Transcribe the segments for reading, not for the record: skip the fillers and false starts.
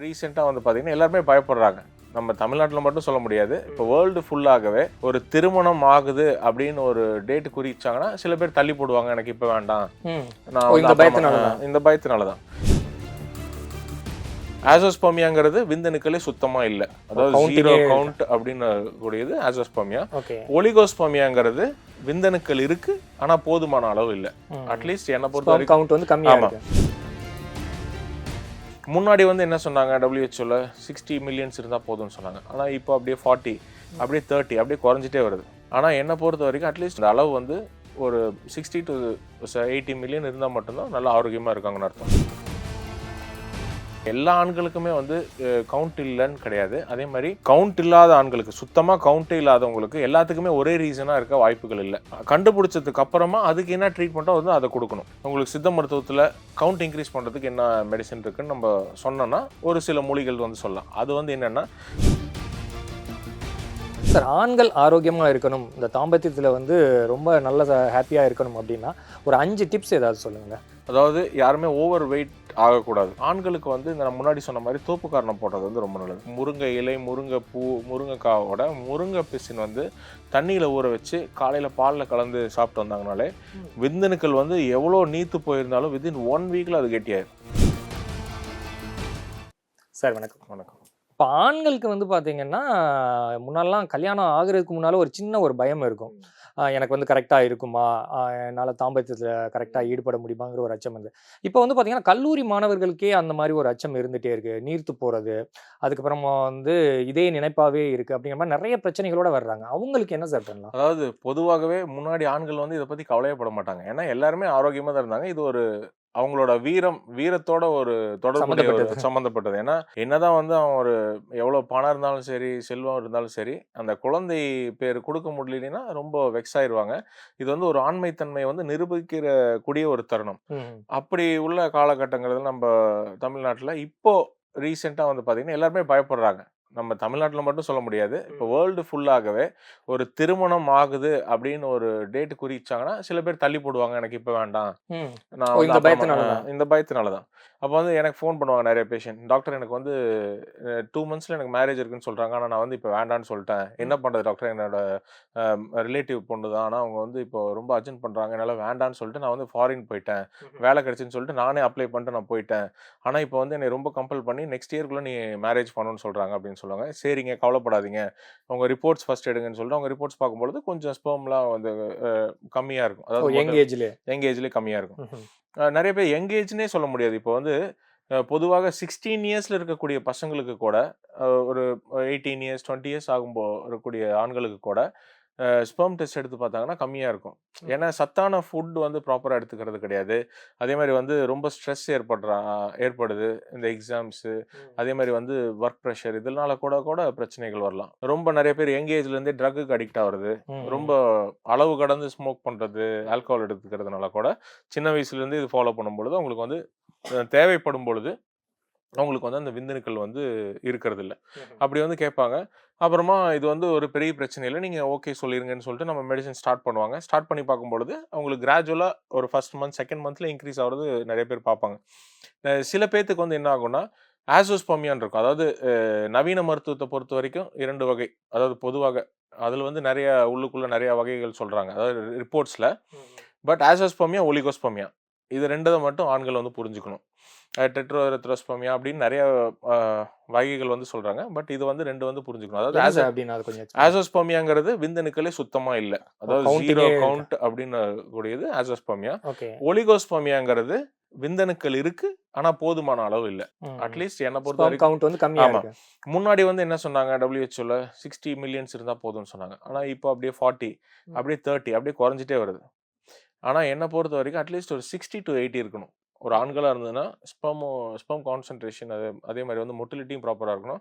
ரீசெண்டாக வந்து பார்த்தீங்கன்னா எல்லாருமே பயப்படுறாங்க. நம்ம தமிழ்நாட்டில் மட்டும் சொல்ல முடியாது. இப்போ வேர்ல்டு ஃபுல்லாகவே ஒரு திருமணம் ஆகுது அப்படின்னு ஒரு டேட் குறிச்சாங்கன்னா சில பேர் தள்ளி போடுவாங்க. எனக்கு இப்போ வேண்டாம், நான் வந்து இந்த பயத்தினால தான். இந்த பயத்தினால தான். ஆசோஸ்பர்மியாங்கிறது விந்தணுக்களே சுத்தமா இல்லை. அதாவது ஜீரோ கவுண்ட் அப்படின்னு கூடியது ஆசோஸ்பர்மியா. ஒலிகோஸ்பர்மியாங்கிறது விந்தணுக்கள் இருக்கு ஆனா போதுமான அளவு இல்லை. அட்லீஸ்ட் என்ன பொறுத்த வரைக்கும் கவுண்ட் வந்து கம்மியா இருக்கு. முன்னாடி வந்து என்ன சொன்னாங்க, WHOல 60 மில்லியன்ஸ் இருந்தால் போதும்னு சொன்னாங்க. ஆனால் இப்போ அப்படியே 40, அப்படியே 30, அப்படியே குறைஞ்சிட்டே வருது. ஆனால் என்னை பொறுத்த வரைக்கும் அட்லீஸ்ட் இந்த அளவு வந்து ஒரு 60 to 80 மில்லியன் இருந்தால் மட்டும்தான் நல்லா ஆரோக்கியமாக இருக்காங்கன்னு அர்த்தம். எல்லா ஆண்களுக்குமே வந்து கவுண்ட் இல்லைன்னு கிடையாது. அதே மாதிரி கவுண்ட் இல்லாத ஆண்களுக்கு, சுத்தமாக கவுண்டே இல்லாதவங்களுக்கு எல்லாத்துக்குமே ஒரே ரீசனாக இருக்க வாய்ப்புகள் இல்லை. கண்டுபிடிச்சதுக்கு அப்புறமா அதுக்கு என்ன ட்ரீட்மெண்ட்டோ வந்து அதை கொடுக்கணும். உங்களுக்கு சித்த மருத்துவத்தில் கவுண்ட் இன்க்ரீஸ் பண்ணுறதுக்கு என்ன மெடிசன் இருக்குன்னு நம்ம சொன்னோன்னா ஒரு சில மூலிகள் வந்து சொல்லலாம். அது வந்து என்னென்னா, சார் ஆண்கள் ஆரோக்கியமாக இருக்கணும், இந்த தாம்பத்தியத்தில் வந்து ரொம்ப நல்ல ஹாப்பியாக இருக்கணும் அப்படின்னா ஒரு 5 டிப்ஸ் ஏதாவது சொல்லுங்கள். அதாவது யாருமே ஓவர் வெயிட் ஆகக்கூடாது. ஆண்களுக்கு வந்து இந்த நான் முன்னாடி சொன்ன மாதிரி தோப்பு காரணம் போடுறது வந்து ரொம்ப நல்லது. முருங்கை இலை, முருங்கை பூ, முருங்கைக்காவோட முருங்கை பிசின் வந்து தண்ணியில் ஊற வச்சு காலையில் பாலில் கலந்து சாப்பிட்டு வந்தாங்கனாலே விந்தணுக்கள் வந்து எவ்வளோ நீத்து போயிருந்தாலும் வித்தின் 1 வீக்கில் அது கெட்டியாயிரும். சார் வணக்கம். வணக்கம். இப்போ ஆண்களுக்கு வந்து பார்த்தீங்கன்னா முன்னாடிலாம் கல்யாணம் ஆகுறதுக்கு முன்னால் ஒரு சின்ன ஒரு பயம் இருக்கும். எனக்கு வந்து கரெக்டாக இருக்குமா, என்னால் தாம்பத்தியத்தில் கரெக்டாக ஈடுபட முடியுமாங்கிற ஒரு அச்சம் வந்து. இப்போ வந்து பார்த்தீங்கன்னா கல்லூரி மாணவர்களுக்கே அந்த மாதிரி ஒரு அச்சம் இருந்துகிட்டே இருக்குது. நீர்த்து போகிறது, அதுக்கப்புறமா வந்து இதே நினைப்பாகவே இருக்குது அப்படிங்கிற மாதிரி நிறைய பிரச்சனைகளோட வர்றாங்க. அவங்களுக்கு என்ன சார் பண்ணலாம்? அதாவது பொதுவாகவே முன்னாடி ஆண்கள் வந்து இதை பற்றி கவலையப்பட மாட்டாங்க. ஏன்னா எல்லாருமே ஆரோக்கியமாக தான் இருந்தாங்க. இது ஒரு அவங்களோட வீரத்தோட ஒரு தொடர்பு சம்மந்தப்பட்டது. ஏன்னா என்னதான் வந்து அவன் ஒரு எவ்வளோ பணம் இருந்தாலும் சரி, செல்வம் இருந்தாலும் சரி, அந்த குழந்தை பேர் கொடுக்க முடியலன்னா ரொம்ப வெக்ஸ் ஆயிடுவாங்க. இது வந்து ஒரு ஆண்மைத்தன்மையை வந்து நிரூபிக்கிற கூடிய ஒரு தருணம். அப்படி உள்ள காலகட்டங்கள் நம்ம தமிழ்நாட்டில் இப்போ ரீசெண்டாக வந்து பார்த்தீங்கன்னா எல்லாருமே பயப்படுறாங்க. நம்ம தமிழ்நாட்டில் மட்டும் சொல்ல முடியாது. இப்போ வேர்ல்டு ஃபுல்லாகவே ஒரு திருமணம் ஆகுது அப்படின்னு ஒரு டேட் குறிச்சாங்கன்னா சில பேர் தள்ளி போடுவாங்க. எனக்கு இப்போ வேண்டாம், நான் இந்த பயத்தினால தான். அப்போ வந்து எனக்கு ஃபோன் பண்ணுவாங்க நிறைய பேஷண்ட். டாக்டர் எனக்கு வந்து 2 மந்த்ஸில் எனக்கு மேரேஜ் இருக்குன்னு சொல்கிறாங்க. ஆனால் நான் வந்து இப்போ வேண்டான்னு சொல்லிட்டேன். என்ன பண்ணுறது டாக்டர்? என்னோட ரிலேட்டிவ் பொண்ணு தான். ஆனால் அவங்க வந்து இப்போ ரொம்ப அர்ஜென்ட் பண்ணுறாங்க. என்னால் வேண்டான்னு சொல்லிட்டு நான் வந்து ஃபாரின் போயிட்டேன். வேலை கிடச்சின்னு சொல்லிட்டு நானே அப்ளை பண்ணிட்டு நான் போயிட்டேன். ஆனால் இப்போ வந்து என்னை ரொம்ப கம்பல் பண்ணி நெக்ஸ்ட் இயர்க்குள்ளே நீ மேரேஜ் பண்ணணும்னு சொல்கிறாங்க அப்படின்னு சொல்லுவாங்க. சரிங்க, கவலைப்படாதீங்க, அவங்க ரிப்போர்ட்ஸ் ஃபர்ஸ்ட் எடுங்கன்னு சொல்லிட்டு அவங்க ரிப்போர்ட்ஸ் பார்க்கும்பொழுது கொஞ்சம் ஸ்பெர்ம்லாம் வந்து கம்மியாக இருக்கும். அதாவது யங் ஏஜ்லேயே கம்மியாக இருக்கும். நிறைய பேர் யங் ஏஜ்னே சொல்ல முடியாது. இப்போ வந்து பொதுவாக 16 இயர்ஸில் இருக்கக்கூடிய பசங்களுக்கு கூட ஒரு 18 இயர்ஸ் 20 இயர்ஸ் ஆகும்போது இருக்கக்கூடிய ஆண்களுக்கு கூட ஸ்பெர்ம் டெஸ்ட் எடுத்து பார்த்தாங்கன்னா கம்மியாக இருக்கும். ஏன்னா சத்தான ஃபுட் வந்து ப்ராப்பராக எடுத்துக்கிறது கிடையாது. அதே மாதிரி வந்து ரொம்ப ஸ்ட்ரெஸ் ஏற்படுது இந்த எக்ஸாம்ஸு, அதே மாதிரி வந்து ஒர்க் ப்ரெஷர், இதனால கூட பிரச்சனைகள் வரலாம். ரொம்ப நிறைய பேர் யங் ஏஜ்லேருந்தே ட்ரக்குக்கு அடிக்ட் ஆகுறது, ரொம்ப அளவு கடந்து ஸ்மோக் பண்ணுறது, ஆல்கஹால் எடுத்துக்கிறதுனால கூட சின்ன வயசுலேருந்து இது ஃபாலோ பண்ணும்பொழுது அவங்களுக்கு வந்து தேவைப்படும் பொழுது அவங்களுக்கு வந்து அந்த விந்தணுக்கள் வந்து இருக்கிறது இல்லை. அப்படி வந்து கேட்பாங்க. அப்புறமா இது வந்து ஒரு பெரிய பிரச்சனை இல்லை, நீங்கள் ஓகே சொல்லிருங்கன்னு சொல்லிட்டு நம்ம மெடிசன் ஸ்டார்ட் பண்ணுவாங்க. ஸ்டார்ட் பண்ணி பார்க்கும்பொழுது அவங்களுக்கு கிராஜுவலாக ஒரு ஃபர்ஸ்ட் மந்த் செகண்ட் மந்த்தில் இன்க்ரீஸ் ஆகிறது நிறைய பேர் பார்ப்பாங்க. சில பேர்த்துக்கு வந்து என்ன ஆகும்னா ஆசோஸ்பர்மியான்னு இருக்கும். அதாவது நவீன மருத்துவத்தை பொறுத்த வரைக்கும் 2 வகை. அதாவது பொதுவாக அதில் வந்து நிறைய உள்ளுக்குள்ளே நிறைய வகைகள் சொல்கிறாங்க, அதாவது ரிப்போர்ட்ஸில். பட் ஆசோஸ்பர்மியா, ஒலிகோஸ்பர்மியா, இது 2 மட்டும் ஆண்கள் வந்து புரிஞ்சுக்கணும். டெட்ரோஎரித்ரோஸ்பர்மியா அப்படின்னு நிறைய வகைகள் வந்து சொல்றாங்க. பட் இது வந்து 2 வந்து புரிஞ்சுக்கணும். அதாவது ஆசோஸ்பர்மியாங்கிறது விந்தணுக்களே சுத்தமா இல்லை, அதாவது ஜீரோ கவுண்ட் அப்படின்னு கூடியது ஆசோஸ்பர்மியா. ஒலிகோஸ்பர்மியாங்கிறது விந்தணுக்கள் இருக்கு ஆனா போதுமான அளவு இல்லை. அட்லீஸ்ட் என்ன பொறுத்த வரைக்கும் முன்னாடி வந்து என்ன சொன்னாங்க, WHOல 60 மில்லியன்ஸ் இருந்தா போதும்னு சொன்னாங்க. ஆனா இப்போ அப்படியே 40, அப்படியே 30, அப்படியே குறைஞ்சிட்டே வருது. ஆனால் என்னை பொறுத்த வரைக்கும் அட்லீஸ்ட் ஒரு 60 to 80 இருக்கணும். ஒரு ஆண்களாக இருந்ததுன்னா ஸ்பெர்ம் கான்சன்ட்ரேஷன், அதே மாதிரி வந்து மொட்டிலிட்டியும் ப்ராப்பராக இருக்கணும்.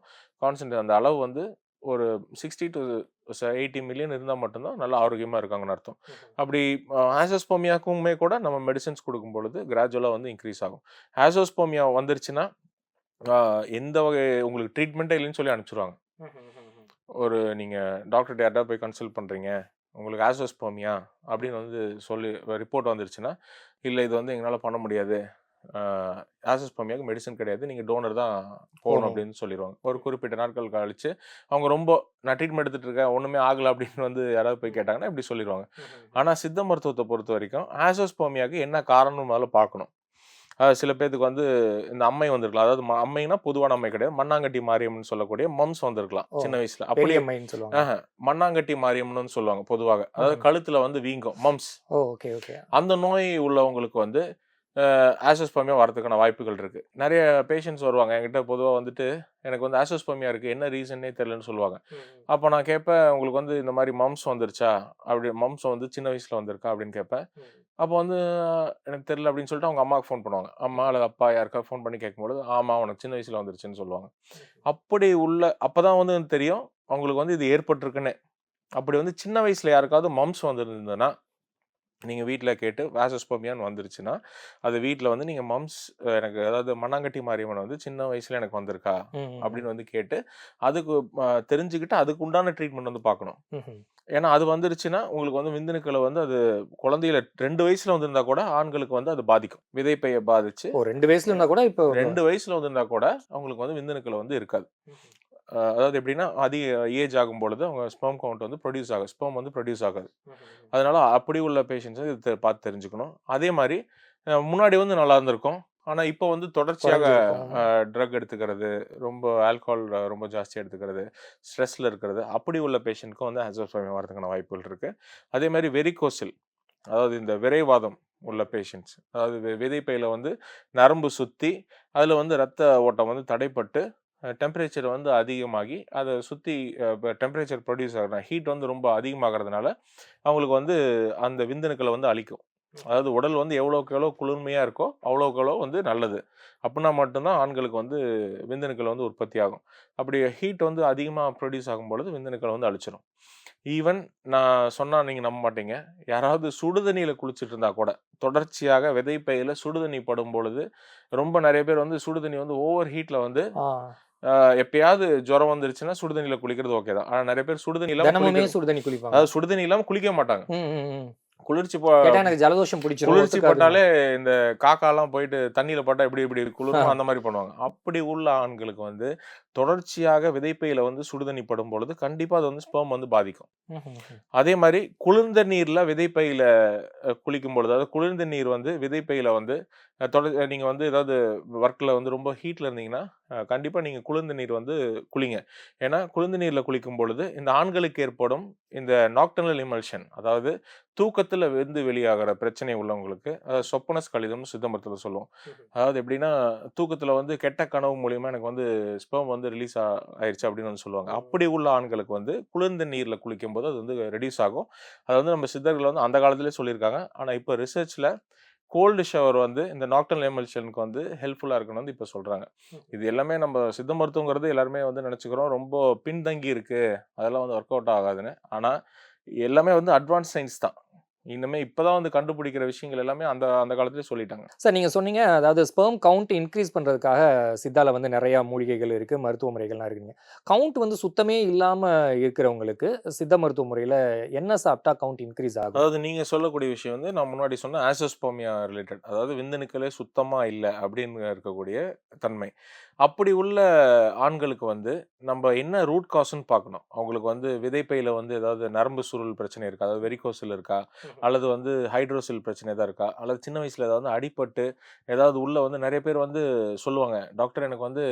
அந்த அளவு வந்து ஒரு 60 to 80 மில்லியன் இருந்தால் மட்டும்தான் நல்லா ஆரோக்கியமாக இருக்காங்கன்னு அர்த்தம். அப்படி ஆசோஸ்பர்மியாக்குமே கூட நம்ம மெடிசன்ஸ் கொடுக்கும் பொழுது கிராஜுவலாக வந்து இன்க்ரீஸ் ஆகும். ஆசோஸ்பர்மியா வந்துருச்சுன்னா எந்த வகை உங்களுக்கு ட்ரீட்மெண்ட்டே இல்லைன்னு சொல்லி அனுப்பிச்சிடுவாங்க. ஒரு நீங்கள் டாக்டர்கிட்ட யார்ட்டா போய் கன்சல்ட் பண்ணுறீங்க, உங்களுக்கு ஆசோஸ்பர்மியா அப்படின்னு வந்து சொல்லி ரிப்போர்ட் வந்துருச்சுன்னா, இல்லை இது வந்து எங்களால் பண்ண முடியாது, ஆசோஸ்பர்மியாவுக்கு மெடிசன் கிடையாது, நீங்கள் டோனர் தான் போகணும் போகணும். அப்படின்னு சொல்லிடுவாங்க. ஒரு குறிப்பிட்ட நாட்கள் கழிச்சு அவங்க ரொம்ப நான் ட்ரீட்மெண்ட் எடுத்துட்டு இருக்கேன் ஒன்றுமே ஆகலை அப்படின்னு வந்து யாராவது போய் கேட்டாங்கன்னா இப்படி சொல்லிடுவாங்க. ஆனால் சித்த மருத்துவத்தை பொறுத்த வரைக்கும் ஆசோஸ்பர்மியாவுக்கு என்ன காரணம் முதல்ல பார்க்கணும். சில பேத்துக்கு வந்து இந்த அம்மை வந்திருக்கலாம். அதாவது அம்மைனா பொதுவான அம்மை கிடையாது. மண்ணாங்கட்டி மாரியம்னு சொல்லக்கூடிய மம்ஸ் வந்திருக்கலாம் ஓ! சின்ன வயசுல. பெரிய அப்படியே அம்மைன்னு சொல்லுவாங்க. மண்ணாங்கட்டி மாரியம்னு சொல்லுவாங்க பொதுவாக. அதாவது கழுத்துல வந்து வீங்கும் மம்ஸ். ஓ! Okay, okay. அந்த நோய் உள்ளவங்களுக்கு வந்து ஆசோஸ்பர்மியா வரதுக்கான வாய்ப்புகள் இருக்கு. நிறைய பேஷண்ட்ஸ் வருவாங்க என்கிட்ட பொதுவா வந்துட்டு, எனக்கு வந்து ஆசோஸ்பர்மியா இருக்கு. என்ன ரீசன்னே தெரியலன்னு சொல்லுவாங்க. அப்போ நான் கேட்பேன், உங்களுக்கு வந்து இந்த மாதிரி மம்ஸ் வந்துருச்சா? அப்படி மம்ஸ் வந்து சின்ன வயசுல வந்திருக்கா? அப்படின்னு கேட்பேன். அப்போ வந்து எனக்கு தெரியல அப்படின்னு சொல்லிட்டு அவங்க அம்மாவுக்கு ஃபோன் பண்ணுவாங்க. அம்மா அல்லது அப்பா யாருக்காவது ஃபோன் பண்ணி கேட்கும்பொழுது, ஆமா உனக்கு சின்ன வயசுல வந்துருச்சுன்னு சொல்லுவாங்க. அப்படி அப்பதான் வந்து எனக்கு தெரியும் அவங்களுக்கு வந்து இது ஏற்பட்டிருக்குன்னு. அப்படி வந்து சின்ன வயசுல யாருக்காவது மம்ஸ் வந்திருந்ததுன்னா, நீங்க வீட்ல கேட்டு ஆசோஸ்பர்மியான்னு வந்துருச்சுன்னா, அது வீட்ல வந்து நீங்க மம்ஸ் எனக்கு அதாவது மண்ணாங்கட்டி மாரியம்மன் வந்து சின்ன வயசுல எனக்கு வந்திருக்கா? அப்படின்னு வந்து கேட்டு, அதுக்கு தெரிஞ்சுக்கிட்டு அதுக்கு உண்டான ட்ரீட்மெண்ட் வந்து பார்க்கணும். ஏன்னா அது வந்துருச்சுன்னா, உங்களுக்கு வந்து விந்தணுக்கள வந்து அது குழந்தையில 2 வயசுல வந்திருந்தா கூட ஆண்களுக்கு வந்து அது பாதிக்கும். விதைப்பைய பாதிச்சு ஓ! 2 வயசுல இருந்தா கூட இப்போ 2 வயசுல வந்திருந்தா கூட அவங்களுக்கு வந்து விந்தணுக்கள் வந்து இருக்காது. அதாவது எப்படின்னா, அதிக ஏஜ் ஆகும்பொழுது அவங்க ஸ்பெர்ம் கவுண்ட் வந்து ஸ்பெர்ம் வந்து ப்ரொடியூஸ் ஆகாது. அதனால அப்படி உள்ள பேஷண்ட்ஸ் வந்து இது பார்த்து தெரிஞ்சுக்கணும். அதே மாரி முன்னாடி வந்து நல்லா இருந்திருக்கும். ஆனா இப்போ வந்து தொடர்ச்சியாக குறைஞ்சிருக்கும். ட்ரக் எடுத்துக்கிறது, ரொம்ப ஆல்கஹால் ரொம்ப ஜாஸ்தியா எடுத்துக்கிறது, ஸ்ட்ரெஸ்ல இருக்கிறது, அப்படி உள்ள பேஷண்ட்க்கும் வந்து ஆசோஸ்பர்மியா வரதுக்கான வாய்ப்புகள் இருக்கு. அதே மாரி வெரிகோசில் அதாவது இந்த விரைவாதம் உள்ள பேஷண்ட்ஸ், அதாவது விதைப்பையில வந்து நரம்பு சுத்தி, அதுல வந்து ரத்த ஓட்டம் வந்து தடைப்பட்டு டெம்பரேச்சர் வந்து அதிகமாகி, அத சுத்தி டெம்பரேச்சர் ப்ரொடியூஸ் ஆகுற ஹீட் வந்து ரொம்ப அதிகமாகறதுனால, அவங்களுக்கு வந்து அந்த விந்தணுக்கள வந்து அழிக்கும். அதாவது உடல் வந்து எவ்வளோக்கு எவ்வளோ குளிர்மையா இருக்கோ, அவ்வளோக்கு அவ்வளோ வந்து நல்லது. அப்பன்னா மட்டும் தான் ஆண்களுக்கு வந்து விந்தணுக்கள் வந்து உற்பத்தி ஆகும். அப்படி ஹீட் வந்து அதிகமா ப்ரொடியூஸ் ஆகும்பொழுது விந்தணுக்கள வந்து அழிச்சிரும். ஈவன் நான் சொன்னா நீங்க நம்ப மாட்டீங்க. யாராவது சுடுதண்ணீல குளிச்சுட்டு இருந்தா கூட, தொடர்ச்சியாக விதைப்பையில சுடுதண்ணி படும்பொழுது, ரொம்ப நெறைய பேர் வந்து சுடுதண்ணி வந்து ஓவர் ஹீட்ல வந்து ஆ. எப்பயாவது ஜுரம் வந்துருச்சுன்னா சுடுதண்ணீல குளிக்கிறது ஓகே தான். ஆனா நெறைய பேர் சுடுதண்ணி இல்லாம தினமுமே சுடு தண்ணி குளிப்பாங்க. அதாவது சுடுதண்ணி இல்லாம குளிக்க மாட்டாங்க. ம், ம், ம். குளிர்ச்சி கேட்டா எனக்கு ஜலதோஷம் பிடிச்சிரும், குளிர்ச்சி ஒத்துக்காதுன்னு. பட்டாலே இந்த காக்காலாம் போயிட்டு தண்ணீல பட்டா எப்படி எப்படி குளிருமோ அந்த மாரி பண்ணுவாங்க. அப்படி உள்ள ஆண்களுக்கு வந்து தொடர்ச்சியாக விதைப்பையில வந்து சுடுதண்ணி படும்பொழுது கண்டிப்பா அது வந்து ஸ்பெர்ம் வந்து பாதிக்கும். ம்ஹ்ம். அதே மாரி குளிர்ந்த நீர்ல விதைப்பையில குளிக்கும் பொழுது, அதாவது குளிர்ந்த நீர் வந்து விதைப்பையில வந்து நீங்க வந்து ஏதாவது ஒர்க்ல வந்து ரொம்ப ஹீட்ல இருந்தீங்கன்னா, கண்டிப்பா நீங்க குளிர்ந்த நீர் வந்து குளிங்க. ஏன்னா, குளிர்ந்த நீர்ல குளிக்கும் பொழுது, இந்த ஆண்களுக்கு ஏற்படும் இந்த நாக்டர்னல் இமல்ஷன் அதாவது தூக்கத்துல வந்து வெளியாகிற பிரச்சனை உள்ளவங்களுக்கு, அதாவது சொப்பனஸ் கழிதம்னு சித்த மருத்துவத்துல சொல்லுவோம். அதாவது எப்படின்னா, தூக்கத்துல வந்து கெட்ட கனவு மூலியமா எனக்கு வந்து ஸ்பெர்ம் வந்து ரிலீஸ் ஆயிருச்சு அப்படின்னு வந்து சொல்லுவாங்க. அப்படி உள்ள ஆண்களுக்கு வந்து குளிர்ந்த நீர்ல குளிக்கும்போது அது வந்து ரெடியூஸ் ஆகும். அது வந்து நம்ம சித்தர்கள் வந்து அந்த காலத்திலேயே சொல்லியிருக்காங்க. ஆனா இப்ப ரிசர்ச்ல கோல்டு ஷவர் வந்து இந்த நாக்டர்னல் எமல்ஷனுக்கு வந்து ஹெல்ப்ஃபுல்லா இருக்குன்னு வந்து இப்ப சொல்றாங்க. இது எல்லாமே நம்ம சித்த மருத்துவங்கிறது எல்லாருமே வந்து நெனச்சுக்கிறோம். ரொம்ப பின்தங்கி இருக்கு. அதெல்லாம் வந்து ஒர்க் அவுட் ஆகாதுன்னு. ஆனா எல்லாமே வந்து அட்வான்ஸ் சயின்ஸ் தான். இன்னுமே இப்பதான் வந்து கண்டுபிடிக்கிற விஷயங்கள் எல்லாமே அந்த அந்த காலத்திலேயே சொல்லிட்டாங்க. சார் நீங்க சொன்னீங்க, அதாவது ஸ்பெர்ம் கவுண்ட் இன்கிரீஸ் பண்றதுக்காக சித்தால வந்து நெறையா மூலிகைகள் இருக்கு, மருத்துவ முறைகள்லாம் இருக்குங்க. கவுண்ட் வந்து சுத்தமே இல்லாம இருக்கிறவங்களுக்கு, சித்த மருத்துவ முறையில என்ன சாப்பிட்டா கவுண்ட் இன்கிரீஸ் ஆகும்? அதாவது நீங்க சொல்லக்கூடிய விஷயம் வந்து நான் முன்னாடி சொன்ன ஆசோஸ்பெர்மியா ரிலேட்டட். அதாவது விந்தணுக்களே சுத்தமா இல்ல அப்படின்னு இருக்கக்கூடிய தன்மை. அப்படி உள்ள ஆண்களுக்கு வந்து நம்ம என்ன ரூட் காஸ்ன்னு பார்க்கணும். அவங்களுக்கு வந்து விதைப்பையில வந்து ஏதாவது நரம்பு சுருள் பிரச்சனை இருக்கா? அதாவது வெரிகோசில் இருக்கா? அல்லது வந்து ஹைட்ரோசில் பிரச்சனை எதா இருக்கா? அல்லது சின்ன வயசுல ஏதாவது அடிபட்டு, ஏதாவது உள்ள வந்து நெறைய பேர் வந்து சொல்லுவாங்க, டாக்டர் எனக்கு வந்து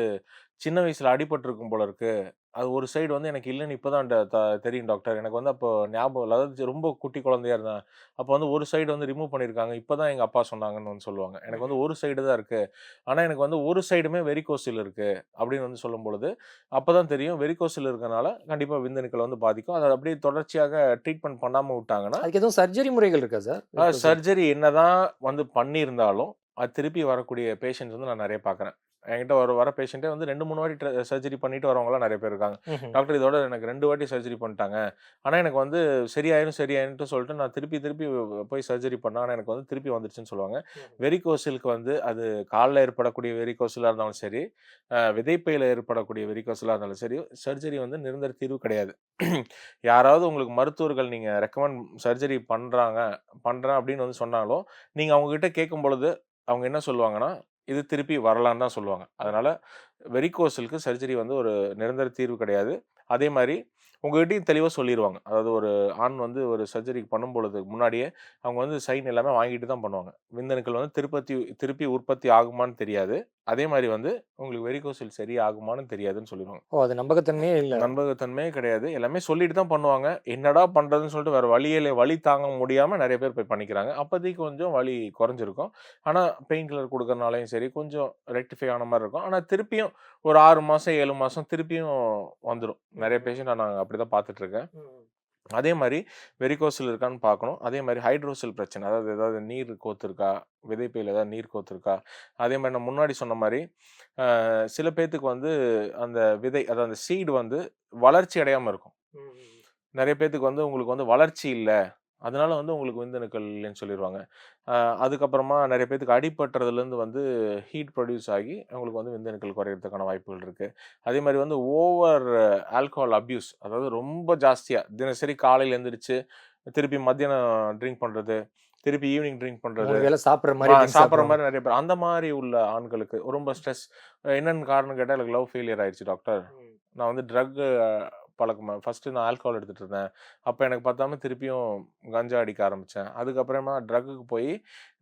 சின்ன வயசுல அடிபட்டுருக்கும் போல இருக்கு. அது ஒரு சைடு வந்து எனக்கு இல்லன்னு இப்ப தான் தெரியும் டாக்டர். எனக்கு வந்து அப்போ ஞாபகம் இல்ல. அதாவது ரொம்ப குட்டி குழந்தையா இருந்தேன். அப்போ வந்து ஒரு சைடு வந்து ரிமூவ் பண்ணியிருக்காங்க. இப்ப தான் எங்க அப்பா சொன்னாங்கன்னு வந்து சொல்லுவாங்க. எனக்கு வந்து ஒரு சைடு தான் இருக்கு. ஆனா எனக்கு வந்து ஒரு சைடுமே வெரிகோசில் இருக்கு. அப்படின்னு வந்து சொல்லும்பொழுது, அப்பதான் தெரியும் வெரிகோசில் இருக்கனால கண்டிப்பா விந்தணுக்கள வந்து பாதிக்கும். அத அப்படியே தொடர்ச்சியாக ட்ரீட்மெண்ட் பண்ணாம விட்டாங்கன்னா, அதுக்கு எதுவும் சர்ஜரி முறைகள் இருக்கா சார்? சர்ஜரி என்னதான் வந்து பண்ணியிருந்தாலும், அது திருப்பி வரக்கூடிய பேஷண்ட்ஸ் வந்து நான் நெறைய பார்க்குறேன். என்கிட்ட வர பேஷண்ட்டே வந்து 2, 3 வாட்டி சர்ஜரி பண்ணிட்டு வரவங்கலாம் நெறைய பேர் இருக்காங்க. ம்ஹ்ம். டாக்டர் இதோட எனக்கு 2 வாட்டி சர்ஜரி பண்ணிட்டாங்க. ஆனா எனக்கு வந்து சரியாயிரும்ன்ட்டு சொல்லிட்டு நான் திருப்பி திருப்பி போய் சர்ஜரி பண்ணேன். ஆனா எனக்கு வந்து திருப்பி வந்துருச்சுன்னு சொல்லுவாங்க. வெரிகோசிலுக்கு வந்து அது கால்ல ஏற்படக்கூடிய வெரிகோசிலா இருந்தாலும் சரி, விதைப்பையில ஏற்படக்கூடிய வெரிகோசிலா இருந்தாலும் சரி, சர்ஜரி வந்து நிரந்தர தீர்வு கிடையாது. யாராவது உங்களுக்கு மருத்துவர்கள் நீங்க ரெக்கமெண்ட் சர்ஜரி பண்றேன் அப்படின்னு வந்து சொன்னாலும், நீங்க அவங்க கிட்ட கேட்கும்பொழுது அவங்க என்ன சொல்லுவாங்கன்னா, இது திருப்பி வரலான்னு தான் சொல்லுவாங்க. அதனால வெரிகோஸலுக்கு சர்ஜரி வந்து ஒரு நிரந்தர தீர்வு கிடையாது. அதே மாரி உங்ககிட்டயும் தெளிவா சொல்லிருவாங்க. அதாவது ஒரு ஆண் வந்து ஒரு சர்ஜரிக்கு பண்ணும்பொழுது முன்னாடியே அவங்க வந்து சைன் எல்லாமே வாங்கிட்டு தான் பண்ணுவாங்க. விந்தணுக்கள் வந்து திருப்பி உற்பத்தி ஆகுமான்னு தெரியாது. அதே மாரி வந்து உங்களுக்கு வெரிகோஸல் சரி ஆகுமான்னு தெரியாதுன்னு சொல்லிருவாங்க. ஓ! அது நம்பகத்தன்மையே இல்ல. நம்பகத்தன்மையே கிடையாது. எல்லாமே சொல்லிட்டு தான் பண்ணுவாங்க. என்னடா பண்றதுன்னு சொல்லிட்டு வேற வழியே இல்ல. வலி தாங்க முடியாம நெறைய பேர் போய் பண்ணிக்கிறாங்க. அப்போதைக்கு கொஞ்சம் வலி குறைஞ்சிருக்கும். ஆனா பெயின் கில்லர் குடுக்கறனாலயும் சரி, கொஞ்சம் ரெக்டிஃபை ஆன மாரி இருக்கும். ஆனா திருப்பியும் ஒரு 6 மாசம், 7 மாசம் திருப்பியும் வந்துரும். நெறைய பேஷண்ட்ட நான் அப்படிதான் பார்த்துட்டு இருக்கேன். ம். அதே மாரி வெரிகோஸல் இருக்கான்னு பார்க்கணும். அதே மாரி ஹைட்ரோஸல் பிரச்சனை. அதாவது ஏதாவது நீர் கோர்த்துருக்கா? விதைப்பையில ஏதாவது நீர் கோர்த்துருக்கா? அதே மாரி நான் முன்னாடி சொன்ன மாரி, சில பேத்துக்கு வந்து அந்த விதை அதாவது அந்த சீட் வந்து வளர்ச்சி அடையாம இருக்கும். ம். நெறைய பேத்துக்கு வந்து உங்களுக்கு வந்து வளர்ச்சி இல்ல. அதனால வந்து உங்களுக்கு விந்தணுக்கள் இல்லைன்னு சொல்லிருவாங்க. அ அதுக்கப்புறமா நெறைய பேத்துக்கு அடிபட்டுறதுலேருந்து வந்து ஹீட் ப்ரொடியூஸ் ஆகி அவங்களுக்கு வந்து விந்தணுக்கள் குறையறதுக்கான வாய்ப்புகள் இருக்கு. அதே மாரி வந்து ஓவர் ஆல்கஹால் அப்யூஸ் அதாவது ரொம்ப ஜாஸ்தியா தினசரி காலையில எந்திரிச்சு, திருப்பி மத்தியானம் ட்ரிங்க் பண்றது, திருப்பி ஈவினிங் ட்ரிங்க் 3 பண்றது. வேள சாப்பிடுற மாரி ட்ரிங்க் சாப்பிடுற சாப்பிடுறவங்க. மாரி நெறைய பேர். அந்த மாரி உள்ள ஆண்களுக்கு ரொம்ப ஸ்ட்ரெஸ். என்னன்னு காரணம் கேட்டா, எனக்கு லவ் ஃபெயிலியர் ஆயிருச்சு டாக்டர். ம். நான் வந்து பழக்கமா ஃபர்ஸ்ட்டு நான் ஆல்கஹால் எடுத்துட்டு இருந்தேன். அப்ப எனக்கு பத்தாம திருப்பியும் கஞ்சா அடிக்க ஆரம்பிச்சேன். அதுக்கப்புறமா ட்ரக்குக்கு போயி,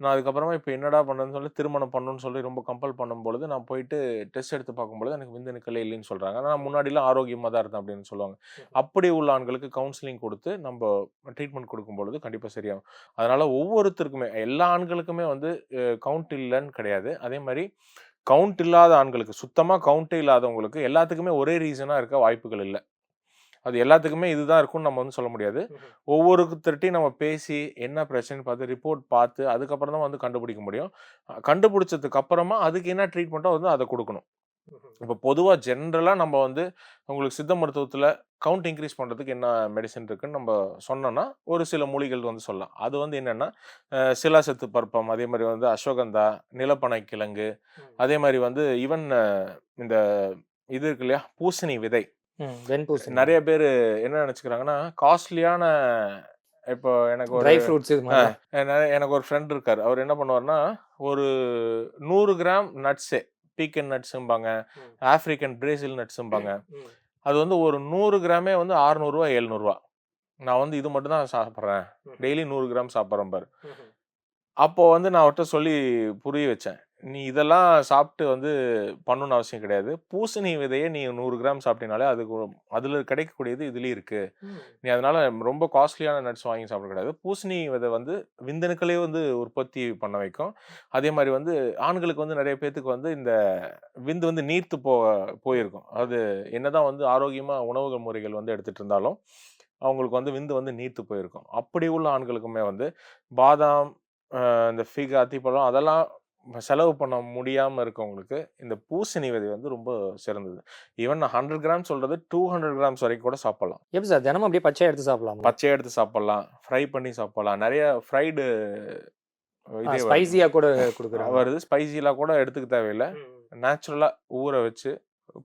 நான் அதுக்கப்புறமா இப்ப என்னடா பண்றதுன்னு சொல்லி திருமணம் பண்ணணும்னு சொல்லி ரொம்ப கம்பல் பண்ணும்பொழுது, நான் போயிட்டு டெஸ்ட் எடுத்து பார்க்கும்பொழுது, எனக்கு விந்தணுக்களே இல்லைன்னு சொல்றாங்க. ஆனா நான் முன்னாடிலாம் ஆரோக்கியமா தான் இருந்தேன் அப்படின்னு சொல்லுவாங்க. அப்படி உள்ள ஆண்களுக்கு கவுன்சிலிங் குடுத்து, நம்ப ட்ரீட்மெண்ட் குடுக்கும்பொழுது கண்டிப்பா சரியாகும். அதனால ஒவ்வொருத்தருக்குமே எல்லா ஆண்களுக்குமே வந்து கவுண்ட் இல்லன்னு கிடையாது. அதே மாரி கவுண்ட் இல்லாத ஆண்களுக்கு, சுத்தமா கவுண்டே இல்லாதவங்களுக்கு எல்லாத்துக்குமே ஒரே ரீசனா இருக்க வாய்ப்புகள் இல்ல. அது எல்லாத்துக்குமே இதுதான் இருக்கும்னு நம்ம வந்து சொல்ல முடியாது. ம்ஹ்ம். ஒவ்வொருத்தர்ட்டயும் நம்ம பேசி, என்ன பிரச்சனைன்னு பார்த்து, ரிப்போர்ட் பார்த்து, அதுக்கப்புறம் தான் வந்து கண்டுபிடிக்க முடியும். கண்டுபிடிச்சதுக்கு அப்புறமா அதுக்கு என்ன ட்ரீட்மெண்ட்டோ வந்து அத குடுக்கணும். ம்ஹ்ம். இப்ப பொதுவா ஜெனரலா நம்ம வந்து உங்களுக்கு சித்த மருத்துவத்துல கவுண்ட் இன்கிரீஸ் பண்றதுக்கு என்ன மெடிசின் இருக்குன்னு நம்ம சொன்னோம்னா, ஒரு சில மூலிகைகள் வந்து சொல்லலாம். அது வந்து என்னன்னா, சிலாசத்து பற்பம், அதே மாரி வந்து அஸ்வகந்தா, நிலப்பனை கிழங்கு, ம். அதே மாரி வந்து ஈவன் இந்த இது இருக்கு இல்லையா? பூசணி விதை. ம். வெண்பூசணி. நெறைய பேரு என்ன நெனச்சுக்கிறாங்கன்னா, காஸ்ட்லியான இப்போ எனக்கு ஒரு ட்ரை ஃப்ரூட்ஸ் இது அ மாரிலாம். எனக்கு ஒரு ஃப்ரெண்ட் இருக்காரு. அவரு என்ன பண்ணுவாருன்னா, ஒரு 100 கிராம் நட்ஸே பீக்கன் நட்ஸ்ம்பாங்க, ம். ஆஃப்ரிக்கன் பிரேசில் நட்ஸ்ம்பாங்க. ம். அது வந்து ஒரு 100 கிராமே வந்து ரூ. 600 ரூ. 700. நான் வந்து இது மட்டும் தான் சாப்பிடுறேன். ம்ஹ்ம். டெய்லி 100 கிராம் சாப்பிடுறேன் பாரு. ம்ஹ்ம். அப்போ வந்து நான் அவர்ட்ட சொல்லி புரிய வச்சேன். நீ இதெல்லாம் சாப்பிட்டு வந்து பண்ணணும்னு அவசியம் கிடையாது. பூசணி விதைய நீ 100 கிராம் சாப்பிட்டீனாலே அதுல கிடைக்கக்கூடியது இதுலயும் இருக்கு. ம். நீ அதனால ரொம்ப காஸ்ட்லியான நட்ஸ் வாங்கி சாப்பிட கிடையாது. பூசணி விதை வந்து விந்தணுக்களே வந்து உற்பத்தி பண்ண வைக்கும். அதே மாரி வந்து ஆண்களுக்கு வந்து நெறைய பேத்துக்கு வந்து இந்த விந்து வந்து நீர்த்து போயிருக்கும். அது என்னதான் வந்து ஆரோக்கியமா உணவு முறைகள் வந்து எடுத்துட்டு இருந்தாலும், அவங்களுக்கு வந்து விந்து வந்து நீர்த்து போயிருக்கும். அப்படி உள்ள ஆண்களுக்குமே வந்து பாதாம், இந்த ஃபிக், அத்திப்பழம் அதெல்லாம் செலவு பண்ண முடியாம இருக்கவங்களுக்கு, இந்த பூசணி விதை வந்து ரொம்ப சிறந்தது. ஈவன் நான் 100 கிராம் சொல்றது 200 கிராம்ஸ் வரைக்கும் கூட சாப்பிடலாம். எப்படி சார் தினமும் அப்படியே பச்சையா எடுத்து சாப்பிடலாமா? பச்சையா எடுத்து சாப்பிடலாம். ஃப்ரை பண்ணி சாப்பிடலாம். நெறைய ஃப்ரைடு இதே வருது. ஸ்பைசியா கூட குடுக்குறாங்க. வருது. ஸ்பைசிலாம் கூட எடுத்துக்க தேவையில்ல. ம். நேச்சுரலா ஊற வச்சு,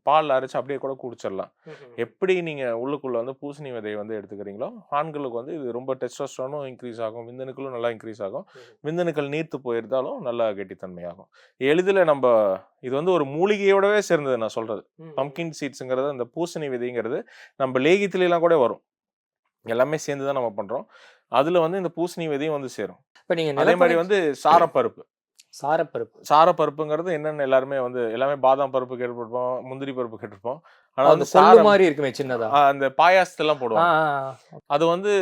பால்ல அரைச்சு அப்படியே கூட குடிச்சிடலாம். ம்ஹ்ம். எப்படி நீங்க உள்ளுக்குள்ள வந்து பூசணி விதைய வந்து எடுத்துக்கிறீங்களோ, ஆண்களுக்கு வந்து இது ரொம்ப டெஸ்டோஸ்டெரோனும் இன்கிரீஸ் ஆகும். விந்தணுக்களும் நல்லா இன்கிரீஸ் ஆகும். ம். விந்தணுக்கள் நீர்த்து போயிருந்தாலும் நல்லா கெட்டித்தன்மையாகும். எளிதில நம்ப இது வந்து ஒரு மூலிகையோடவே சேர்ந்தது நான் சொல்றது. ம். பம்ப்கின் சீட்ஸ்ங்கிறது அந்த பூசணி விதைங்கிறது நம்ம லேகியத்திலலாம் கூட வரும். எல்லாமே சேர்ந்து தான் நம்ம பண்றோம். அதுல வந்து இந்த பூசணி விதையும் வந்து சேரும். இப்ப நீங்க அதே மாரி நிலக்கடலை வந்து சாரப்பருப்பு. சாரப்பருப்பு. சாரப்பருப்புங்கிறது என்னன்னு எல்லாருமே வந்து எல்லாமே பாதாம் பருப்பு கேள்விப்பட்டிருப்போம், முந்திரி பருப்பு கேட்டிருப்போம். ஆனா அந்த வந்து கொள்ளு மாரி இருக்குமே சின்னதா. அந்த பாயாசத்துலலாம் ஆ, போடுவாங்க. ஆ, ஆ. அது வந்து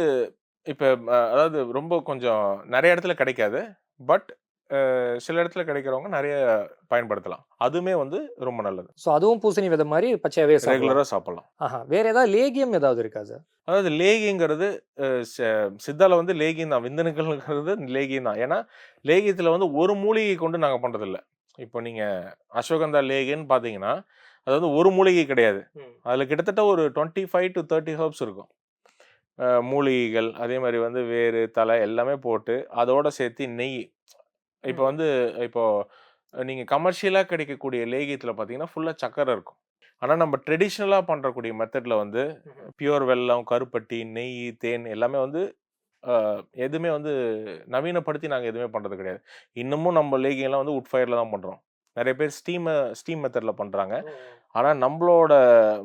இப்ப அதாவது ரொம்ப கொஞ்சம் நெறைய இடத்துல கிடைக்காது. பட் சில இடத்துல கிடைக்கிறவங்க நெறைய பயன்படுத்தலாம். அதுவுமே வந்து ரொம்ப நல்லது. ஸோ அதுவும் பூசணி விதை மாரி பச்சையாவே சாப்பிடலாம். ரெகுலரா சாப்பிடலாம். ஆஹா. வேற ஏதாவது லேகியம் ஏதாவது இருக்கா சார்? அதாவது லேகியங்கிறது அ ச சித்தால வந்து லேகியம் தான். விந்தணுக்கள்ங்கிறது லேகியம் தான். ஏன்னா, லேகியத்துல வந்து ஒரு மூலிகை கொண்டு நாங்க பண்றதில்ல. இப்போ நீங்க அஸ்வகந்தா லேகியம்ன்னு பார்த்தீங்கன்னா, அது வந்து ஒரு மூலிகை கிடையாது. ம். அதுல கிட்டத்தட்ட ஒரு 25 டூ 30 ஹெர்ப்ஸ் இருக்கும். மூலிகைகள், அதே மாரி வந்து வேரு, தழை எல்லாமே போட்டு, அதோட சேர்த்து நெய். இப்போ ம். வந்து இப்போ நீங்க கமர்ஷியலா கிடைக்கக்கூடிய லேகியத்துல பார்த்தீங்கன்னா, ஃபுல்லா சர்க்கரை இருக்கும். ஆனா நம்ம ட்ரெடிஷனலா பண்றக்கூடிய மெத்தட்ல வந்து ம்ஹ்ம். பியூர் வெல்லம், கருப்பட்டி, நெய், தேன் எல்லாமே வந்து எதுவுமே வந்து நவீனப்படுத்தி நாங்கள் எதுவுமே பண்ணுறது கிடையாது. இன்னமும் நம்ம லேகிங்லாம் வந்து உட் ஃபயரில் தான் பண்ணுறோம். நிறைய பேர் ஸ்டீம் மெத்தடில் பண்ணுறாங்க. ஆனால் நம்மளோட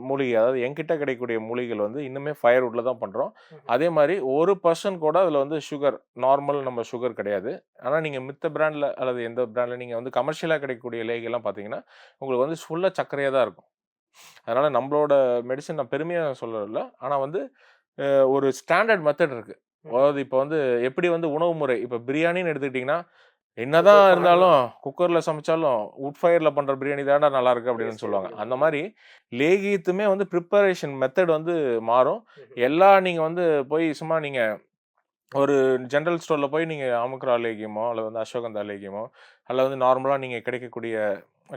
மூலிகை, அதாவது என்கிட்ட கிடைக்கக்கூடிய மூலிகைகள் வந்து இன்னுமே ஃபயர்வுட்டில் தான் பண்ணுறோம். அதே மாதிரி 1% கூட அதில் வந்து சுகர், நார்மல் நம்ம சுகர் கிடையாது. ஆனால் நீங்கள் மித்த பிராண்டில் அல்லது எந்த பிராண்டில் நீங்கள் வந்து கமர்ஷியலாக கிடைக்கக்கூடிய லேகிலாம் பார்த்தீங்கன்னா உங்களுக்கு வந்து ஃபுல்லாக சர்க்கரையாக தான் இருக்கும். அதனால் நம்மளோட மெடிசன் நான் பெருமையாக சொல்லல. ஆனால் வந்து ஒரு ஸ்டாண்டர்ட் மெத்தட் இருக்குது. அதாவது இப்போ வந்து எப்படி வந்து உணவு முறை, இப்போ பிரியாணின்னு எடுத்துக்கிட்டிங்கன்னா என்னதான் இருந்தாலும் குக்கரில் சமைச்சாலும் உட் ஃபயரில் பண்ணுற பிரியாணி தான்டா நல்லா இருக்கு அப்படின்னு சொல்லுவாங்க. அந்த மாதிரி லேகியத்துமே வந்து ப்ரிப்பரேஷன் மெத்தட் வந்து மாறும். நீங்கள் வந்து போய் சும்மா நீங்கள் ஒரு ஜெனரல் ஸ்டோரில் போய் நீங்கள் அமுக்ரா லேகியமோ அல்லது வந்து அஸ்வகந்தா லேகியமோ அல்லது வந்து நார்மலாக நீங்கள் கிடைக்கக்கூடிய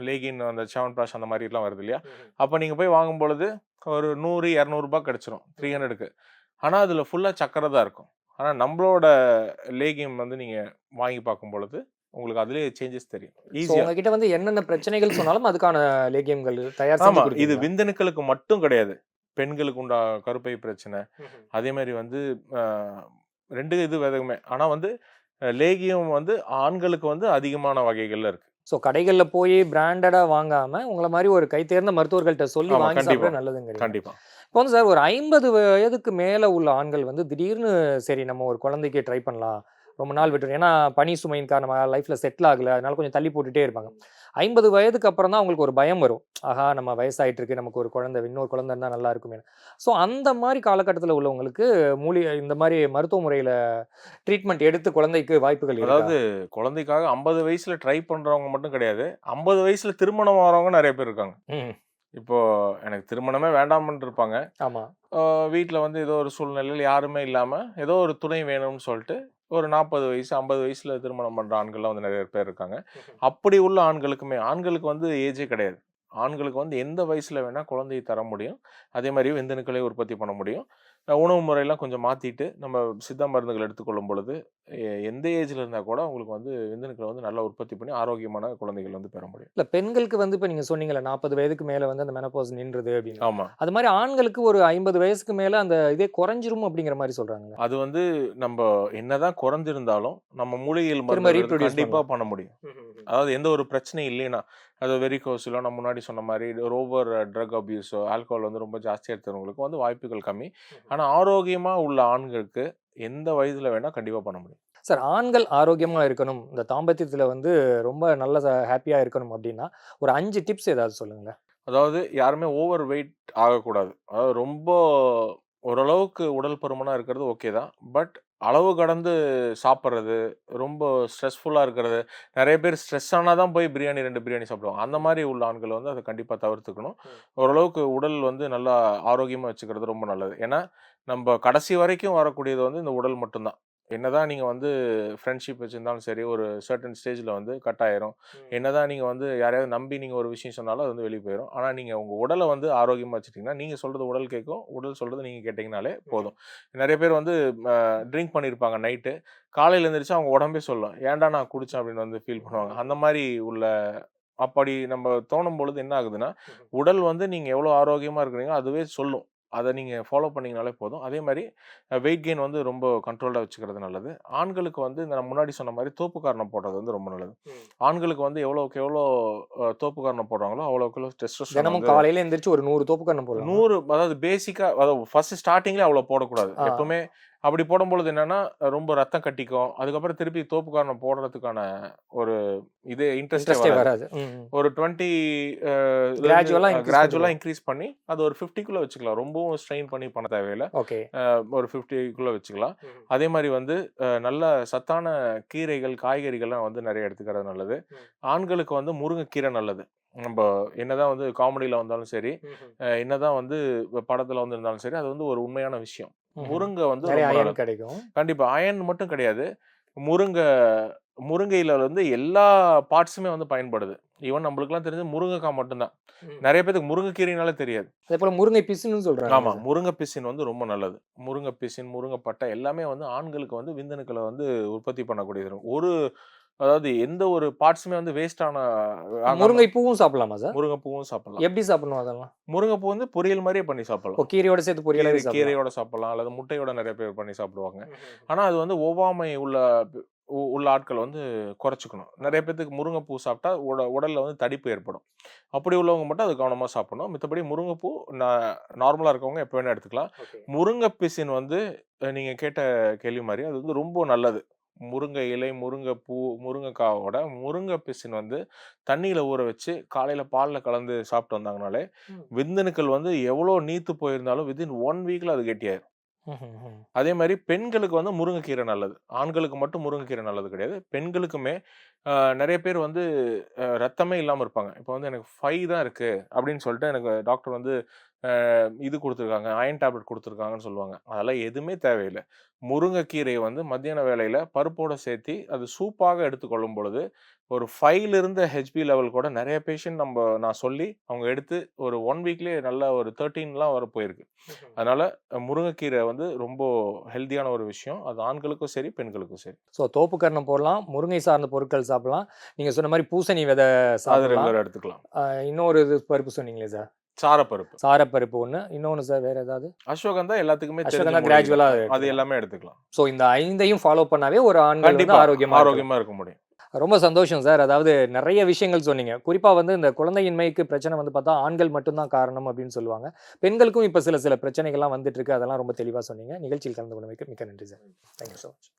லேகின் அந்த செவன் அந்த மாதிரிலாம் வருது இல்லையா, அப்போ நீங்கள் போய் வாங்கும் பொழுது ஒரு 100-200 கிடச்சிரும் 300க்கு. ஆனால் அதில் ஃபுல்லாக சக்கரை தான் இருக்கும். ஆனால் நம்மளோட லேகியம் வந்து நீங்கள் வாங்கி பார்க்கும் பொழுது உங்களுக்கு அதுலேயே சேஞ்சஸ் தெரியும் ஈஸியாக. உங்ககிட்ட வந்து என்னென்ன பிரச்சனைகள் சொன்னாலும் அதுக்கான லேகியங்கள் தயார் செஞ்சு ஆமாம், இது கொடுக்குறீங்களா? விந்தணுக்களுக்கு மட்டும் கிடையாது. பெண்களுக்கு உண்டா கருப்பை பிரச்சனை, அதே மாதிரி வந்து 2 இது விதமே. ஆனால் வந்து லேகியம் வந்து ஆண்களுக்கு வந்து அதிகமான வகைகள்ல இருக்கு. ஸோ கடைகள்ல போய் பிராண்டடா வாங்காம, உங்கள மாரி ஒரு கை தேர்ந்த மருத்துவர்கள்ட்ட சொல்லி ஆமா, வாங்கி கண்டிப்பா. சாப்பிட நல்லதுங்கிறீங்க. கண்டிப்பா. இப்போ வந்து சார் ஒரு 50 வயதுக்கு மேல உள்ள ஆண்கள் வந்து திடீர்னு சரி நம்ம ஒரு குழந்தைக்கு ட்ரை பண்ணலாம். ரொம்ப நாள் விட்டுரும். ஏன்னா பணி சுமையின் காரணமா லைஃப்ல செட்டில் ஆகல. அதனால கொஞ்சம் தள்ளி போட்டுட்டே இருப்பாங்க. 50 வயதுக்கு அப்புறம் தான் அவங்களுக்கு ஒரு பயம் வரும். ஆஹா! நம்ம வயசாயிட்டு இருக்கு. நமக்கு ஒரு குழந்தை, இன்னொரு குழந்தை இருந்தா நல்லா இருக்குமே. ஸோ அந்த மாரி காலகட்டத்தில உள்ளவங்களுக்கு இந்த மாரி மருத்துவ முறையில ட்ரீட்மெண்ட் எடுத்து குழந்தைக்கு வாய்ப்புகள் இருக்கா? அதாவது குழந்தைக்காக 50 வயசுல ட்ரை பண்றவங்க மட்டும் கிடையாது. 50 வயசுல திருமணம் ஆகிறவங்க நெறைய பேர் இருக்காங்க. ம். இப்போ எனக்கு திருமணமே வேண்டாம்ன்னு இருப்பாங்க. ஆமா. வீட்ல வந்து ஏதோ ஒரு சூழ்நிலையில யாருமே இல்லாம, ஏதோ ஒரு துணை வேணும்னு சொல்ட்டு, ஒரு 40 வயசு, 50 வயசுல திருமணம் பண்ற ஆண்கள்லாம் வந்து நெறைய பேர் இருக்காங்க. அப்படி உள்ள ஆண்களுக்குமே ஆண்களுக்கு வந்து ஏஜே கிடையாது. ஆண்களுக்கு வந்து எந்த வயசுல வேணா குழந்தையை தர முடியும். அதே மாரி விந்தணுக்களை உற்பத்தி பண்ண முடியும். உணவு முறையெல்லாம் கொஞ்சம் மாத்திட்டு, நம்ம சித்தா மருந்துகள் எடுத்துக்கொள்ளும் பொழுது, எந்த ஏஜ்ல இருந்தா கூட உங்களுக்கு வந்து விந்தணுக்கள வந்து நல்லா உற்பத்தி பண்ணி ஆரோக்கியமான குழந்தைகள் வந்து பெற முடியும். இல்ல பெண்களுக்கு வந்து இப்ப நீங்க சொன்னீங்கல்ல 40 வயதுக்கு மேல வந்து அந்த மெனோபாஸ் நின்றுது அப்படின்னு. ஆமா. அது மாரி ஆண்களுக்கு ஒரு 50 வயசுக்கு மேல அந்த இதே குறைஞ்சிரும் அப்படிங்கிற மாரி சொல்றாங்கல்ல. அது வந்து நம்ப என்னதான் குறைஞ்சிருந்தாலும், நம்ம மூலிகைகள் திரும்ப மருந்து ரீப்ரொடியூஸ் கண்டிப்பா பண்ணலாம். பண்ண முடியும். அதாவது எந்த ஒரு பிரச்சனையும் இல்லைன்னா, அது வெரிகோஸ்ல நான் முன்னாடி சொன்ன மாரி ஓவர் ட்ரக் அபியூஸோ, ஆல்கஹால் வந்து ரொம்ப ஜாஸ்தியா எடுத்தவங்களுக்கு வந்து வாய்ப்புகள் கம்மி. ஆனா ஆரோக்கியமா உள்ள ஆண்களுக்கு எந்த வயதுல வேணா கண்டிப்பா பண்ண முடியும். சார் ஆண்கள் ஆரோக்கியமா இருக்கணும். இந்த தாம்பத்தியத்துல வந்து ரொம்ப நல்ல ஹேப்பியா இருக்கணும் அப்படின்னா, ஒரு 5 டிப்ஸ் ஏதாவது சொல்லுங்களேன். அதாவது யாருமே ஓவர் வெயிட் ஆகக்கூடாது. அதாவது ரொம்ப ஓரளவுக்கு உடல் பருமனா இருக்கிறது ஓகே தான். பட் அளவு கடந்து சாப்பிடுறது, ரொம்ப ஸ்ட்ரெஸ்ஃபுல்லா இருக்கிறது. நெறைய பேர் ஸ்ட்ரெஸ் ஆனா தான் போய் பிரியாணி 2 பிரியாணி சாப்பிடுவாங்க. அந்த மாரி உள்ள ஆண்கள் வந்து அத கண்டிப்பா தவிர்த்துக்கணும். ஓரளவுக்கு உடல் வந்து நல்லா ஆரோக்கியமா வச்சுக்கிறது ரொம்ப நல்லது. ஏன்னா, நம்ப கடைசி வரைக்கும் வரக்கூடியது வந்து இந்த உடல் மட்டும் தான். என்னதான் நீங்க வந்து ஃப்ரெண்ட்ஷிப் வச்சிருந்தாலும் சரி, ஒரு சர்டன் ஸ்டேஜ்ல வந்து கட் ஆயிரும். என்னதான் நீங்க வந்து யாரையாவது நம்பி நீங்க ஒரு விஷயம் சொன்னாலும் அது வந்து வெளிய போயிரும். ஆனா நீங்க உங்க உடல வந்து ஆரோக்கியமா வச்சுட்டீங்கன்னா, நீங்க சொல்றது உடல் கேட்கும். உடல் சொல்றது நீங்க கேட்டீங்கனாலே போதும். நெறைய பேர் வந்து ட்ரிங்க் பண்ணியிருப்பாங்க நைட்டு. காலையில எந்திரிச்சா அவங்க உடம்பே சொல்லும். "ஏன்டா நான் குடிச்சேன்?" அப்படின்னு வந்து ஃபீல் பண்ணுவாங்க. அந்த மாரி உள்ள அப்படி நம்ம தோணும் பொழுது என்ன ஆகுதுன்னா, உடல் வந்து நீங்க எவ்வளோ ஆரோக்கியமா இருக்கிறீங்களோ அதுவே சொல்லும். அத நீங்க ஃபாலோ பண்ணீங்கனாலே போதும். அதே மாரி வெயிட் கெயின் வந்து ரொம்ப கண்ட்ரோல்டா வச்சுக்கிறது நல்லது. ஆண்களுக்கு வந்து நான் முன்னாடி சொன்ன மாரி தோப்பு காரணம் போடுறது வந்து ரொம்ப நல்லது. ஆண்களுக்கு வந்து எவ்வளோக்கு எவ்வளோ தோப்பு காரணம் போடுறாங்களோ, அவ்வளோக்கு எவ்வளோ டெஸ்டோஸ்டெரான் தினமும் வந்து காலையில எந்திரிச்சு ஒரு 100 தோப்பு கரணம் போடலாமா? 100 அதாவது பேசிக்கா அதாவது ஃபர்ஸ்ட் ஸ்டார்ட்டிங்லயே அவ்வளோ போடக்கூடாது. ஆ. எப்பவுமே அப்படி போடும்பொழுது என்னன்னா, ரொம்ப ரத்தம் கட்டிக்கும். அதுக்கப்புறம் திருப்பி தோப்பு காரணம் போடுறதுக்கான ஒரு இன்ட்ரெஸ்ட்டே இன்ட்ரெஸ்டே வராது. வராது. ம். ஒரு 20 கிராஜுவலா இன்க்ரீஸ் கிராஜுவலா பண்ணிக்கலாம். இன்க்ரீஸ் பண்ணி, அது ஒரு 50க்குள்ள வச்சுக்கலாம். ரொம்பவும் ஸ்ட்ரெயின் பண்ணி பண்ண தேவையில்ல. ஓகே. ஒரு 50க்குள்ள வச்சுக்கலாம். அதே மாரி வந்து நல்ல சத்தான கீரைகள், காய்கறிகள்லாம் வந்து நெறைய எடுத்துக்கிறது நல்லது. ஆண்களுக்கு வந்து முருங்கைக்கீரை நல்லது. நம்ப என்னதான் வந்து காமெடில வந்தாலும் சரி, என்னதான் வந்து படத்துல வந்திருந்தாலும் சரி, அது வந்து ஒரு உண்மையான விஷயம். முருங்கை வந்து நெறைய ரொம்ப அயன் நல்லது. கிடைக்கும். கண்டிப்பா. அயர்ன் மட்டும் கிடையாது. முருங்கை முருங்கையில வந்து எல்லா பார்ட்ஸுமே வந்து பயன்படுது. ஈவன் நம்மளுக்கெல்லாம் தெரிஞ்சது முருங்கைக்காய் மட்டும் தான். நெறைய பேத்துக்கு முருங்கைக்கீரைனாலே தெரியாது. அதேபோல முருங்கை பிசின்னு சொல்றாங்க ஆமா. சார். முருங்கை பிசின் வந்து ரொம்ப நல்லது. முருங்கை பிசின், முருங்கை பட்டை எல்லாமே வந்து ஆண்களுக்கு வந்து விந்தணுக்கள வந்து உற்பத்தி பண்ணக்கூடியது. ஒரு அதாவது எந்த ஒரு பார்ட்ஸுமே வந்து வேஸ்ட் ஆகாம முருங்கை பூவும் சாப்பிடலாமா சார்? முருங்கைப்பூவும் சாப்பிடலாம். எப்படி சாப்பிடணும் அதெல்லாம்? முருங்கைப்பூ வந்து பொரியல் மாதிரியே பண்ணி ஓ, சாப்பிடலாம். கீரையோட சேர்த்து பொரியலாவே சாப்பிடலாம். கீரையோட சாப்பிடலாம் அல்லது முட்டையோட நிறைய பேர் பண்ணி சாப்பிடுவாங்க. ஆனா அது வந்து ஒவ்வாமை உள்ள ஆட்கள் வந்து குறைச்சுக்கணும். நிறைய பேத்துக்கு முருங்கைப்பூ சாப்பிட்டா உடல்ல வந்து தடிப்பு ஏற்படும். அப்படி உள்ளவங்க மட்டும் அது கவனமா சாப்பிடணும். மித்தபடி முருங்கைப்பூ நார்மலா இருக்கவங்க எப்ப வேணா எடுத்துக்கலாம். ஓகே. முருங்கை பிசின் வந்து நீங்க கேட்ட கேள்வி மாரி அது வந்து ரொம்ப நல்லது. முருங்கை இலை, முருங்கைப்பூ, முருங்கைக்காவோட முருங்கை பிசின் வந்து தண்ணீல ஊற வச்சு காலையில பால்ல கலந்து சாப்பிட்டு வந்தாங்கனாலே, ம். விந்தணுக்கள் வந்து எவ்வளோ நீத்து போயிருந்தாலும் வித்தின் 1 வீக்ல அது கெட்டியாயிரும். ம்ஹ்ம். அதே மாரி பெண்களுக்கு வந்து முருங்கைக்கீரை நல்லது. ஆண்களுக்கு மட்டும் முருங்கைக்கீரை நல்லது கிடையாது. பெண்களுக்குமே அ நெறைய பேர் வந்து ரத்தமே இல்லாம இருப்பாங்க. இப்ப வந்து எனக்கு 5 தான் இருக்கு அப்படின்னு சொல்லிட்டு எனக்கு டாக்டர் வந்து இது குடுத்துருக்காங்க. அயர்ன் டேப்லெட் குடுத்துருக்காங்கன்னு சொல்லுவாங்க. அதெல்லாம் எதுவுமே தேவையில்ல. முருங்கைக்கீரைய வந்து மத்தியான வேளையில பருப்போட சேர்த்தி அது சூப்பாக எடுத்துக்கொள்ளும் பொழுது, ஒரு 5ல இருந்த ஹெச்பி லெவல் கூட நெறைய பேஷண்ட் நான் சொல்லி அவங்க எடுத்து ஒரு 1 வீக்லயே நல்ல ஒரு 13லாம் வர போயிருக்கு. அதனால முருங்கைக்கீரை வந்து ரொம்ப ஹெல்தியான ஒரு விஷயம். அது ஆண்களுக்கும் சரி, பெண்களுக்கும் சரி. ஸோ தோப்புக்கரணம் போடலாம், முருங்கை சார்ந்த பொருட்கள் சாப்பிடலாம். நீங்க சொன்ன மாரி பூசணி விதை அது சாப்பிடலாம். ரெகுலரா எடுத்துக்கலாம். இன்னொரு இது பருப்பு சொன்னீங்களே சார்? சாரப்பருப்பு. சாரப்பருப்பு ஒண்ணு. இன்னொன்னு சார் வேற ஏதாவது? அஸ்வகந்தா எல்லாத்துக்குமே தெரிஞ்ச அஸ்வகந்தா மூலிகை கிராஜுவலா தான். அது எடுத்துக்கலாம். எல்லாமே எடுத்துக்கலாம். ஸோ இந்த 5யும் ஃபாலோ பண்ணாவே ஒரு ஆண்கள் வந்து கண்டிப்பா ஆரோக்கியமா இருக்கலாம். ஆரோக்கியமா இருக்க முடியும். ரொம்ப சந்தோஷம் சார். அதாவது நெறைய விஷயங்கள் சொன்னீங்க. குறிப்பா வந்து இந்த குழந்தையின்மைக்கு பிரச்சனை வந்து பார்த்தா, ஆண்கள் மட்டும் தான் காரணம் அப்படின்னு சொல்லுவாங்க. பெண்களுக்கும் இப்ப சில பிரச்சனைகள்லாம் வந்துட்டு இருக்கு. அதெல்லாம் ரொம்ப தெளிவா சொன்னீங்க. நிகழ்ச்சியில் கலந்து கொண்டமைக்கு மிக்க நன்றி sir. Thank you so much.